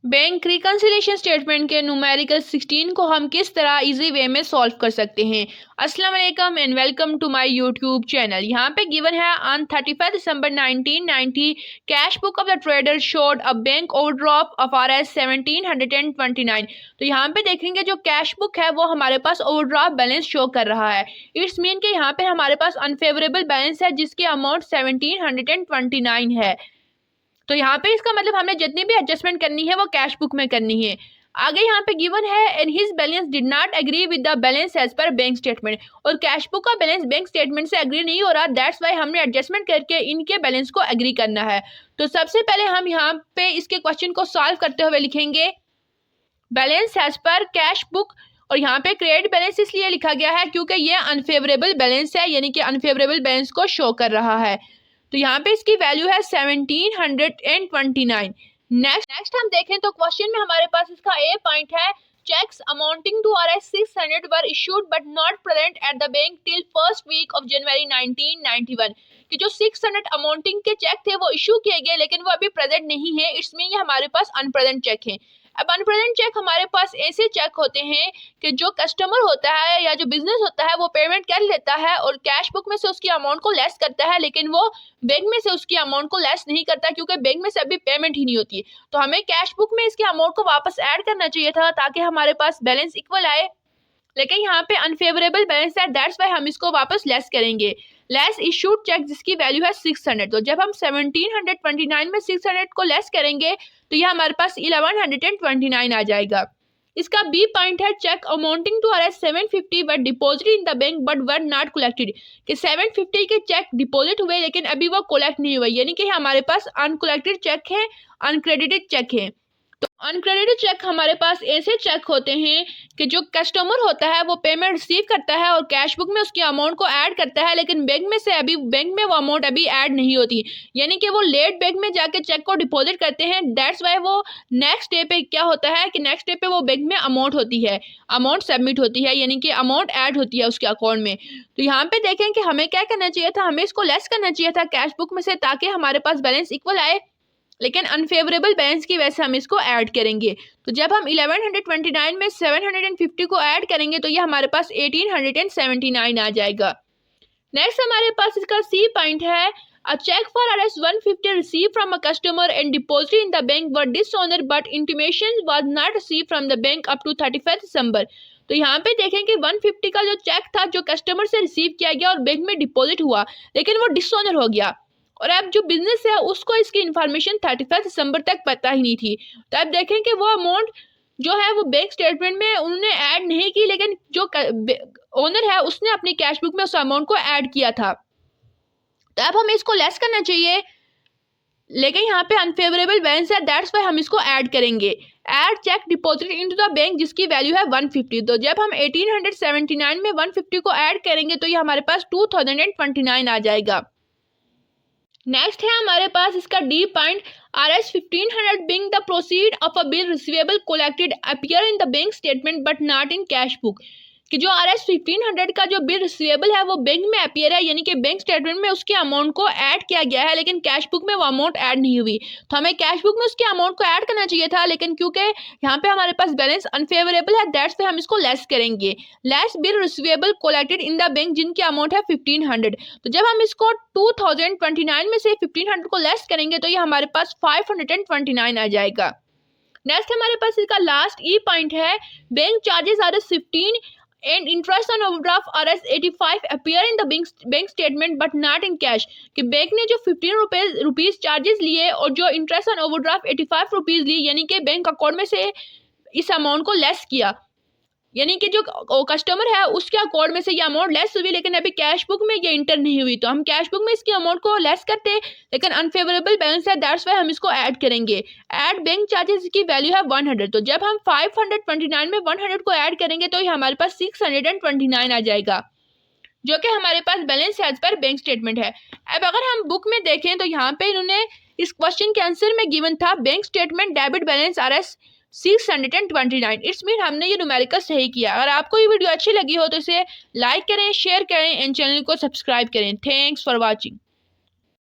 Bank reconciliation statement के numerical 16 को हम किस तरह इजी वे में सॉल्व कर सकते हैं। अस्सलाम वालेकुम and welcome to my YouTube channel. यहाँ पे गिवन है on 31 December 1990 cash book of the trader showed a bank overdraft of RS 1729। तो यहाँ पे देखेंगे जो कैश बुक है वो हमारे पास ओवरड्राफ्ट बैलेंस शो कर रहा है। इट्स मीन कि यहाँ पे हमारे पास अनफेवरेबल बैलेंस है जिसकी अमाउंट 1729 है। तो यहाँ पे इसका मतलब हमने जितनी भी एडजस्टमेंट करनी है वो कैश बुक में करनी है। आगे यहाँ पे गिवन है and his balance did not agree with the balance as per bank statement, और कैश बुक का बैलेंस बैंक स्टेटमेंट से एग्री नहीं हो रहा, दैट्स वाई हमने एडजस्टमेंट करके इनके बैलेंस को एग्री करना है। तो सबसे पहले हम यहाँ पे इसके क्वेश्चन को सॉल्व करते हुए लिखेंगे balance as per cash book, और यहाँ पे क्रेडिट बैलेंस इसलिए लिखा गया है क्योंकि ये अनफेवरेबल बैलेंस है, यानी कि अनफेवरेबल बैलेंस को शो कर रहा है। तो यहाँ पे इसकी वैल्यू है 1729। नेक्स्ट हम देखें तो क्वेश्चन में हमारे पास इसका ए पॉइंट है cheques amounting to RS 600 were issued but not present at the bank till first week of January 1991। कि जो 600 अमाउंटिंग के चेक थे वो इशू किए गए लेकिन वो अभी प्रेजेंट नहीं है, इट्स मीन ये हमारे पास अनप्रेजेंट चेक है। अब अनप्रेजेंट चेक हमारे पास ऐसे चेक होते हैं कि जो कस्टमर होता है या जो बिजनेस होता है वो पेमेंट कर लेता है और कैश बुक में से उसकी अमाउंट को लेस करता है, लेकिन वो बैंक में से उसकी अमाउंट को लेस नहीं करता क्योंकि बैंक में से अभी पेमेंट ही नहीं होती है। तो हमें कैश बुक में इसकी अमाउंट को वापस ऐड करना चाहिए था ताकि हमारे पास बैलेंस इक्वल आए, लेकिन यहाँ पे अनफेवरेबल बैलेंस है, दैट्स वाई हम इसको वापस लेस करेंगे। लेस इशूड चेक जिसकी वैल्यू है 600। तो जब हम 1729 में 600 को लेस करेंगे तो यह हमारे पास 1129 आ जाएगा। इसका बी पॉइंट है cheque amounting to RS 750 were deposit in the bank but were not collected. कि 750 के चेक डिपॉजिट हुए लेकिन अभी वो कलेक्ट नहीं हुए, यानी कि हमारे पास अनकलेक्टेड चेक है, अनक्रेडिटेड चेक है। तो अनक्रेडिटेड चेक हमारे पास ऐसे चेक होते हैं कि जो कस्टमर होता है वो पेमेंट रिसीव करता है और कैश बुक में उसकी अमाउंट को ऐड करता है, लेकिन बैंक में से अभी बैंक में वो अमाउंट अभी ऐड नहीं होती, यानी कि वो लेट बैंक में जाके चेक को डिपॉजिट करते हैं। दैट्स वाई वो नेक्स्ट डे पे क्या होता है कि नेक्स्ट डे पे वो बैंक में अमाउंट होती है, अमाउंट सबमिट होती है, यानी कि अमाउंट ऐड होती है उसके अकाउंट में। तो यहाँ पे देखें कि हमें क्या करना चाहिए था, हमें इसको लेस करना चाहिए था कैश बुक में से ताकि हमारे पास बैलेंस इक्वल आए, लेकिन अनफेवरेबल बैलेंस की वजह से हम इसको ऐड करेंगे। तो जब हम 1129 में 750 को ऐड करेंगे तो ये हमारे पास 1879 आ जाएगा। नेक्स्ट हमारे पास इसका सी पॉइंट है a cheque for RS 150 receive from a customer and deposit in the bank were dishonour but intimation was not receive from the bank up to 31 December. तो यहाँ पे देखें कि 150 का जो चेक था जो कस्टमर से रिसीव किया गया और बैंक में डिपॉजिट हुआ, लेकिन वो डिसऑनर हो गया, और अब जो बिजनेस है उसको इसकी इन्फॉर्मेशन 31 दिसंबर तक पता ही नहीं थी। तो अब देखें कि वो अमाउंट जो है वो बैंक स्टेटमेंट में उन्होंने ऐड नहीं की, लेकिन जो ओनर है उसने अपनी कैश बुक में उस अमाउंट को ऐड किया था। तो अब हमें इसको लेस करना चाहिए, लेकिन यहाँ पे अनफेवरेबल बैलेंस है, दैट्स वाई हम इसको ऐड करेंगे। Add cheque deposit into the bank जिसकी वैल्यू है 150। तो जब हम 1879 में 150 को ऐड करेंगे तो ये हमारे पास 2029 आ जाएगा। नेक्स्ट है हमारे पास इसका D point RS 1500 being the proceed of a bill receivable collected appear in the bank statement but not in cash book। कि जो RS 1500 का जो बिल रिसीवेबल है वो बैंक में अपियर है, यानी कि बैंक स्टेटमेंट में उसके अमाउंट को ऐड किया गया है, लेकिन कैश बुक में वो अमाउंट ऐड नहीं हुई। तो हमें कैश बुक में उसके अमाउंट को ऐड करना चाहिए था, लेकिन क्योंकि यहाँ पे हमारे पास बैलेंस अनफेवरेबल है, दैट्स पे हम इसको लेस करेंगे। Less bill receivable collected in the bank जिनकी अमाउंट है 1500। तो जब हम इसको 2029 में से 1500 को लेस करेंगे तो ये हमारे पास 529 आ जाएगा। नेक्स्ट हमारे पास इसका लास्ट ई पॉइंट है bank charges RS 15 and interest on overdraft RS 85 appear in the bank statement but not in cash. कि बैंक ने जो 15 रुपीज चार्जेस लिए और जो इंटरेस्ट ऑन ओवरड्राफ्ट 85 रुपीज लिए, यानी कि बैंक अकाउंट में से इस अमाउंट को लेस किया, यानी कि जो कस्टमर है उसके अकाउंट में से ये अमाउंट लेस हुई, लेकिन अभी कैश बुक में ये इंटर नहीं हुई। तो हम कैश बुक में इसकी अमाउंट को लेस करते, लेकिन अनफेवरेबल बैलेंस है, दैट्स वाई हम इसको ऐड करेंगे। ऐड बैंक चार्जेस की वैल्यू है 100। तो जब हम 529 में 100 को ऐड करेंगे तो ये हमारे पास 629 आ जाएगा, जो कि हमारे पास balance as per bank statement है। अब अगर हम बुक में देखें तो यहाँ पे इन्होंने इस क्वेश्चन के आंसर में गिवन था bank statement debit balance RS 629। It's mean हमने ये न्यूमेरिकल सही किया। अगर आपको ये वीडियो अच्छी लगी हो तो इसे लाइक करें, शेयर करें एंड चैनल को सब्सक्राइब करें। Thanks for watching.